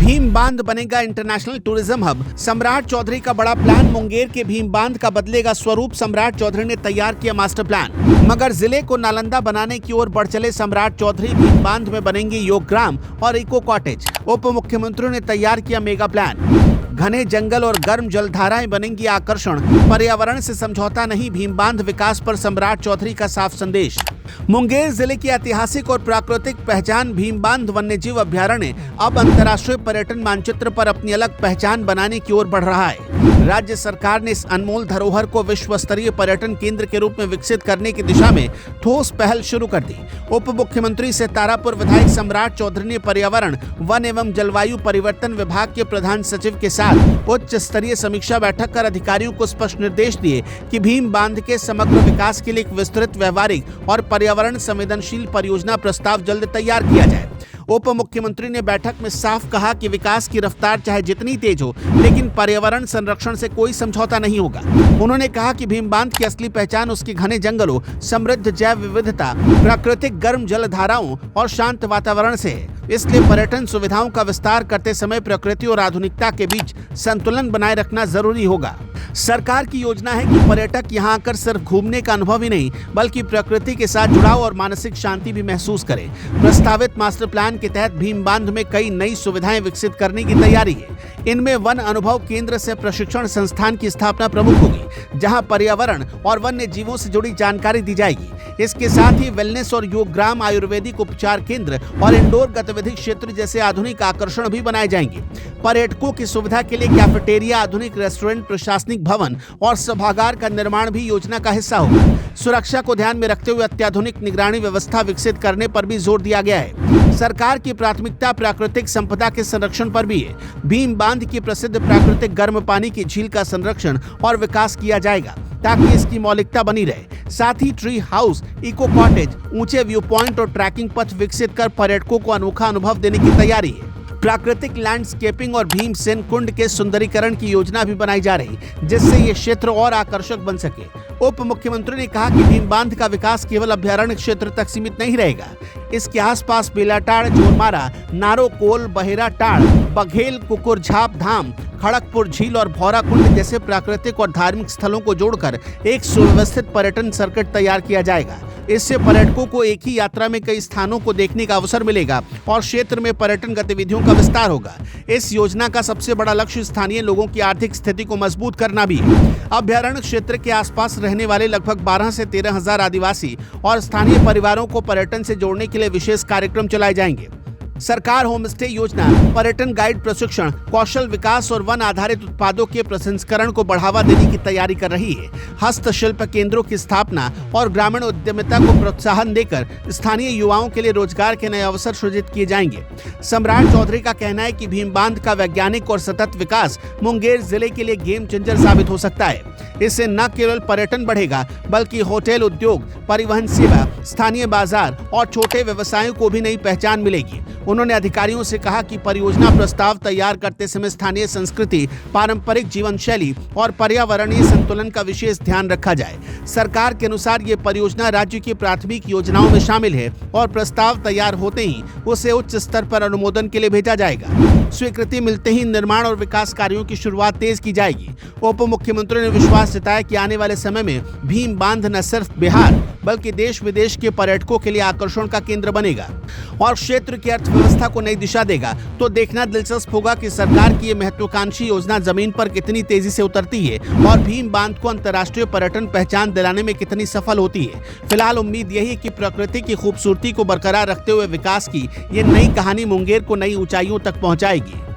भीम बांध बनेगा international tourism hub. सम्राट चौधरी का बड़ा प्लान। मुंगेर के भीम बांध का बदलेगा स्वरूप। सम्राट चौधरी ने तैयार किया मास्टर प्लान। मगर जिले को नालंदा बनाने की ओर बढ़ चले सम्राट चौधरी। भीम बांध में बनेंगे योग ग्राम और इको कॉटेज। उप मुख्यमंत्री ने तैयार किया मेगा प्लान। घने जंगल और गर्म जलधाराएं बनेंगी आकर्षण। पर्यावरण से समझौता नहीं, भीम बांध विकास पर सम्राट चौधरी का साफ संदेश। मुंगेर जिले की ऐतिहासिक और प्राकृतिक पहचान भीम बांध वन्यजीव अभयारण्य अब अंतर्राष्ट्रीय पर्यटन मानचित्र पर अपनी अलग पहचान बनाने की ओर बढ़ रहा है। राज्य सरकार ने इस अनमोल धरोहर को विश्व स्तरीय पर्यटन केंद्र के रूप में विकसित करने की दिशा में ठोस पहल शुरू कर दी। उप मुख्यमंत्री से तारापुर विधायक सम्राट चौधरी ने पर्यावरण, वन एवं जलवायु परिवर्तन विभाग के प्रधान सचिव के साथ उच्च स्तरीय समीक्षा बैठक कर अधिकारियों को स्पष्ट निर्देश दिए कि भीम बांध के समग्र विकास के लिए एक विस्तृत, व्यवहारिक और पर्यावरण संवेदनशील परियोजना प्रस्ताव जल्द तैयार किया जाए। उप मुख्यमंत्री ने बैठक में साफ कहा कि विकास की रफ्तार चाहे जितनी तेज हो, लेकिन पर्यावरण संरक्षण से कोई समझौता नहीं होगा। उन्होंने कहा कि भीम बांध की असली पहचान उसके घने जंगलों, समृद्ध जैव विविधता, प्राकृतिक गर्म जलधाराओं और शांत वातावरण से है। इसलिए पर्यटन सुविधाओं का विस्तार करते समय प्रकृति और आधुनिकता के बीच संतुलन बनाए रखना जरूरी होगा। सरकार की योजना है कि पर्यटक यहां आकर सिर्फ घूमने का अनुभव ही नहीं, बल्कि प्रकृति के साथ जुड़ाव और मानसिक शांति भी महसूस करें। प्रस्तावित मास्टर प्लान के तहत भीम बांध में कई नई सुविधाएं विकसित करने की तैयारी है। इनमें वन अनुभव केंद्र से प्रशिक्षण संस्थान की स्थापना प्रमुख होगी, जहां पर्यावरण और वन्य जीवों से जुड़ी जानकारी दी जाएगी। इसके साथ ही वेलनेस और योग ग्राम, आयुर्वेदिक उपचार केंद्र और इंडोर गतिविधि क्षेत्र जैसे आधुनिक आकर्षण भी बनाए जाएंगे। पर्यटकों की सुविधा के लिए कैफेटेरिया, आधुनिक रेस्टोरेंट, प्रशासनिक भवन और सभागार का निर्माण भी योजना का हिस्सा होगा। सुरक्षा को ध्यान में रखते हुए अत्याधुनिक निगरानी व्यवस्था विकसित करने पर भी जोर दिया गया है। सरकार की प्राथमिकता प्राकृतिक संपदा के संरक्षण पर भी है। भीम बांध की प्रसिद्ध प्राकृतिक गर्म पानी की झील का संरक्षण और विकास किया जाएगा, ताकि इसकी मौलिकता बनी रहे। साथ ही ट्री हाउस, इको कॉटेज, ऊंचे व्यू पॉइंट और ट्रैकिंग पथ विकसित कर पर्यटकों को अनोखा अनुभव देने की तैयारी है। प्राकृतिक लैंडस्केपिंग और भीमसेन कुंड के सुंदरीकरण की योजना भी बनाई जा रही, जिससे ये क्षेत्र और आकर्षक बन सके। उप मुख्यमंत्री ने कहा कि भीम बांध का विकास केवल अभ्यारण्य क्षेत्र तक सीमित नहीं रहेगा। इसके आसपास बेलाटाड़, जोरमारा, नारोकोल, बहेराटाड़, बघेल, कुकुरझाप धाम, खड़गपुर झील और भौरा कुंड जैसे प्राकृतिक और धार्मिक स्थलों को जोड़कर एक सुव्यवस्थित पर्यटन सर्किट तैयार किया जाएगा। इससे पर्यटकों को एक ही यात्रा में कई स्थानों को देखने का अवसर मिलेगा और क्षेत्र में पर्यटन गतिविधियों का विस्तार होगा। इस योजना का सबसे बड़ा लक्ष्य स्थानीय लोगों की आर्थिक स्थिति को मजबूत करना भी है। अभ्यारण्य क्षेत्र के आसपास रहने वाले लगभग 12 से 13 हजार आदिवासी और स्थानीय परिवारों को पर्यटन से जोड़ने के लिए विशेष कार्यक्रम चलाए जाएंगे। सरकार होम स्टे योजना, पर्यटन गाइड प्रशिक्षण, कौशल विकास और वन आधारित उत्पादों के प्रसंस्करण को बढ़ावा देने की तैयारी कर रही है। हस्तशिल्प केंद्रों की स्थापना और ग्रामीण उद्यमिता को प्रोत्साहन देकर स्थानीय युवाओं के लिए रोजगार के नए अवसर सृजित किए जाएंगे। सम्राट चौधरी का कहना है कि भीम बांध का वैज्ञानिक और सतत विकास मुंगेर जिले के लिए गेम चेंजर साबित हो सकता है। इससे न केवल पर्यटन बढ़ेगा, बल्कि होटल उद्योग, परिवहन सेवा, स्थानीय बाजार और छोटे व्यवसायों को भी नई पहचान मिलेगी। उन्होंने अधिकारियों से कहा कि परियोजना प्रस्ताव तैयार करते समय स्थानीय संस्कृति, पारंपरिक जीवन शैली और पर्यावरणीय संतुलन का विशेष ध्यान रखा जाए। सरकार के अनुसार ये परियोजना राज्य की प्राथमिक योजनाओं में शामिल है और प्रस्ताव तैयार होते ही उसे उच्च स्तर पर अनुमोदन के लिए भेजा जाएगा। स्वीकृति मिलते ही निर्माण और विकास कार्यों की शुरुआत तेज की जाएगी। उप मुख्यमंत्री ने विश्वास जताया कि आने वाले समय में भीम बांध न सिर्फ बिहार बल्कि देश विदेश के पर्यटकों के लिए आकर्षण का केंद्र बनेगा और क्षेत्र की अर्थव्यवस्था को नई दिशा देगा। तो देखना दिलचस्प होगा कि सरकार की ये महत्वाकांक्षी योजना जमीन पर कितनी तेजी से उतरती है और भीम बांध को अंतर्राष्ट्रीय पर्यटन पहचान दिलाने में कितनी सफल होती है। फिलहाल उम्मीद यही है कि प्रकृति की खूबसूरती को बरकरार रखते हुए विकास की ये नई कहानी मुंगेर को नई ऊंचाइयों तक पहुंचाएगी।